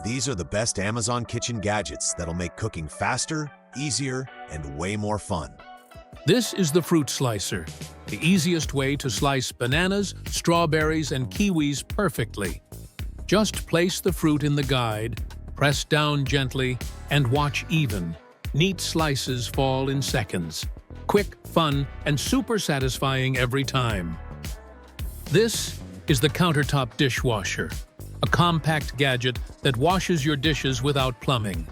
These are the best Amazon kitchen gadgets that'll make cooking faster, easier, and way more fun. This is the fruit slicer, the easiest way to slice bananas, strawberries, and kiwis perfectly. Just place the fruit in the guide, press down gently, and watch even, neat slices fall in seconds. Quick, fun, and super satisfying every time. This is the countertop dishwasher, a compact gadget that washes your dishes without plumbing.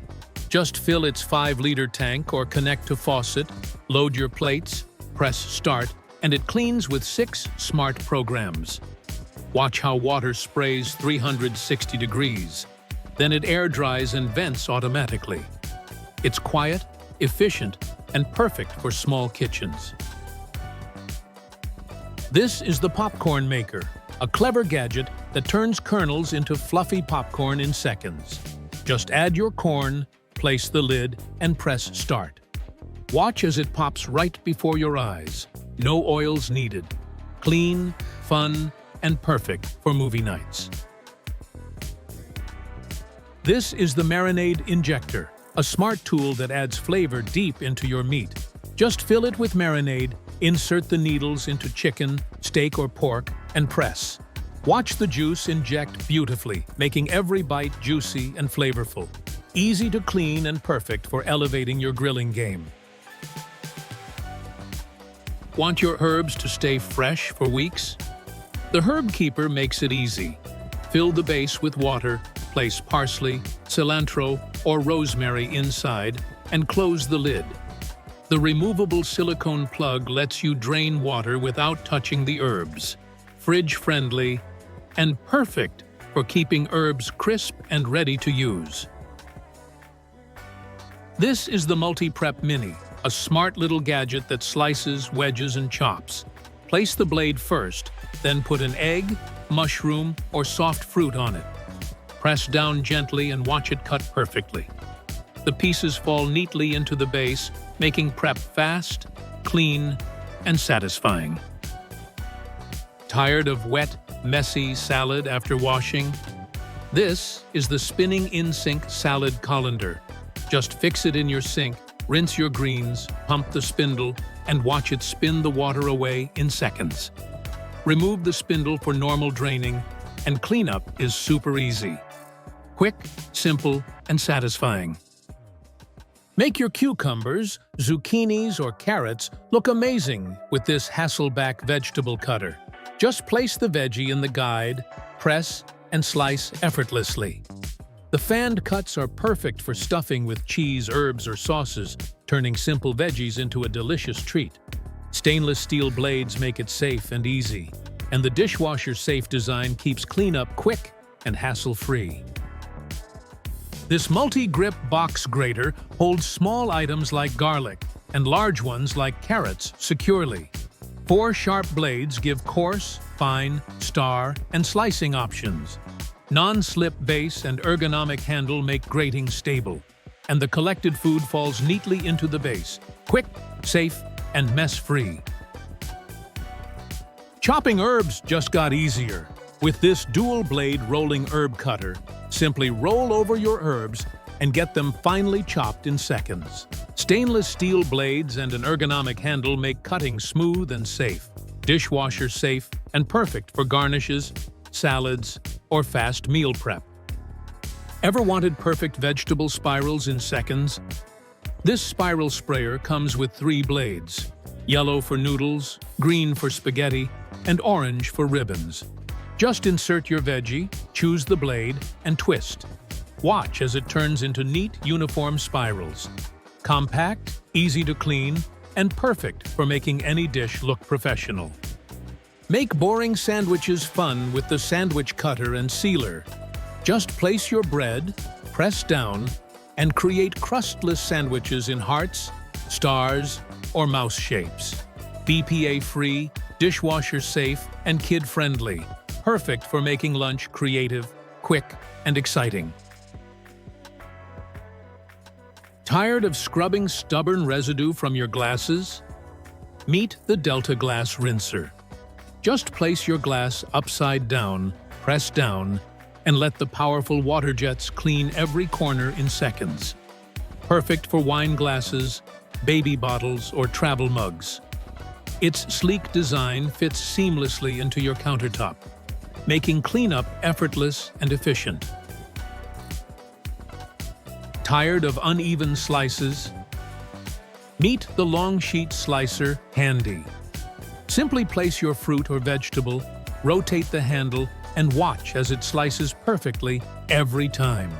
Just fill its 5-liter tank or connect to faucet, load your plates, press start, and it cleans with 6 smart programs. Watch how water sprays 360 degrees. Then it air dries and vents automatically. It's quiet, efficient, and perfect for small kitchens. This is the popcorn maker, a clever gadget that turns kernels into fluffy popcorn in seconds. Just add your corn, place the lid, and press start. Watch as it pops right before your eyes. No oils needed. Clean, fun, and perfect for movie nights. This is the marinade injector, a smart tool that adds flavor deep into your meat. Just fill it with marinade, insert the needles into chicken, steak, or pork, and press. Watch the juice inject beautifully, making every bite juicy and flavorful. Easy to clean and perfect for elevating your grilling game. Want your herbs to stay fresh for weeks? The Herb Keeper makes it easy. Fill the base with water, place parsley, cilantro, or rosemary inside, and close the lid. The removable silicone plug lets you drain water without touching the herbs. Fridge-friendly and perfect for keeping herbs crisp and ready to use. This is the Multi-Prep Mini, a smart little gadget that slices, wedges, and chops. Place the blade first, then put an egg, mushroom, or soft fruit on it. Press down gently and watch it cut perfectly. The pieces fall neatly into the base, making prep fast, clean, and satisfying. Tired of wet, messy salad after washing? This is the spinning in-sink salad colander. Just fix it in your sink, rinse your greens, pump the spindle, and watch it spin the water away in seconds. Remove the spindle for normal draining, and cleanup is super easy. Quick, simple, and satisfying. Make your cucumbers, zucchinis, or carrots look amazing with this Hasselback vegetable cutter. Just place the veggie in the guide, press, and slice effortlessly. The fanned cuts are perfect for stuffing with cheese, herbs, or sauces, turning simple veggies into a delicious treat. Stainless steel blades make it safe and easy, and the dishwasher-safe design keeps cleanup quick and hassle-free. This multi-grip box grater holds small items like garlic and large ones like carrots securely. 4 sharp blades give coarse, fine, star, and slicing options. Non-slip base and ergonomic handle make grating stable, and the collected food falls neatly into the base, quick, safe, and mess-free. Chopping herbs just got easier. With this dual-blade rolling herb cutter, simply roll over your herbs and get them finely chopped in seconds. Stainless steel blades and an ergonomic handle make cutting smooth and safe, dishwasher safe, and perfect for garnishes, salads, or fast meal prep. Ever wanted perfect vegetable spirals in seconds? This spiral sprayer comes with 3 blades: yellow for noodles, green for spaghetti, and orange for ribbons. Just insert your veggie, choose the blade, and twist. Watch as it turns into neat, uniform spirals. Compact, easy to clean, and perfect for making any dish look professional. Make boring sandwiches fun with the sandwich cutter and sealer. Just place your bread, press down, and create crustless sandwiches in hearts, stars, or mouse shapes. BPA-free, dishwasher-safe, and kid-friendly. Perfect for making lunch creative, quick, and exciting. Tired of scrubbing stubborn residue from your glasses? Meet the Delta Glass Rinser. Just place your glass upside down, press down, and let the powerful water jets clean every corner in seconds. Perfect for wine glasses, baby bottles, or travel mugs. Its sleek design fits seamlessly into your countertop, making cleanup effortless and efficient. Tired of uneven slices? Meet the long sheet slicer handy. Simply place your fruit or vegetable, rotate the handle, and watch as it slices perfectly every time.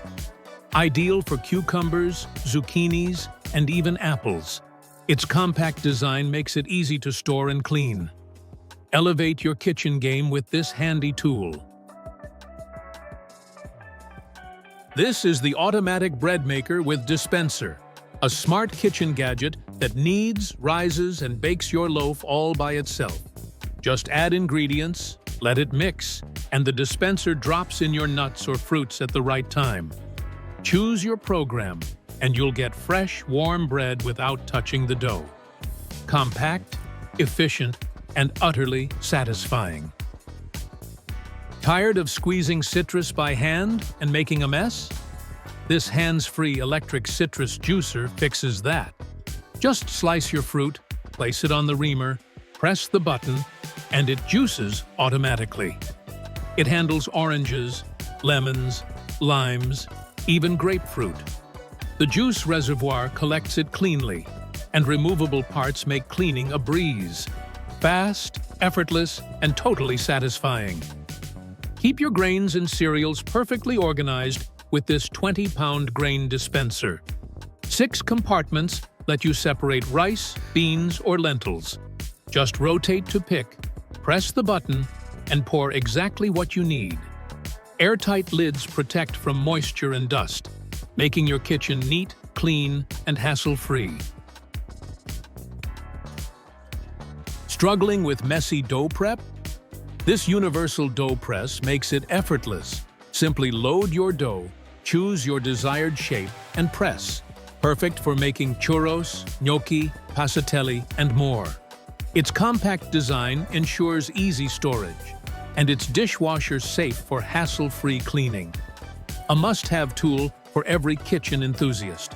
Ideal for cucumbers, zucchinis, and even apples. Its compact design makes it easy to store and clean. Elevate your kitchen game with this handy tool. This is the automatic bread maker with dispenser, a smart kitchen gadget that kneads, rises, and bakes your loaf all by itself. Just add ingredients, let it mix, and the dispenser drops in your nuts or fruits at the right time. Choose your program, and you'll get fresh, warm bread without touching the dough. Compact, efficient, and utterly satisfying. Tired of squeezing citrus by hand and making a mess? This hands-free electric citrus juicer fixes that. Just slice your fruit, place it on the reamer, press the button, and it juices automatically. It handles oranges, lemons, limes, even grapefruit. The juice reservoir collects it cleanly, and removable parts make cleaning a breeze. Fast, effortless, and totally satisfying. Keep your grains and cereals perfectly organized with this 20-pound grain dispenser. 6 compartments let you separate rice, beans, or lentils. Just rotate to pick, press the button, and pour exactly what you need. Airtight lids protect from moisture and dust, making your kitchen neat, clean, and hassle-free. Struggling with messy dough prep? This universal dough press makes it effortless. Simply load your dough, choose your desired shape, and press. Perfect for making churros, gnocchi, passatelli, and more. Its compact design ensures easy storage, and it's dishwasher safe for hassle-free cleaning. A must-have tool for every kitchen enthusiast.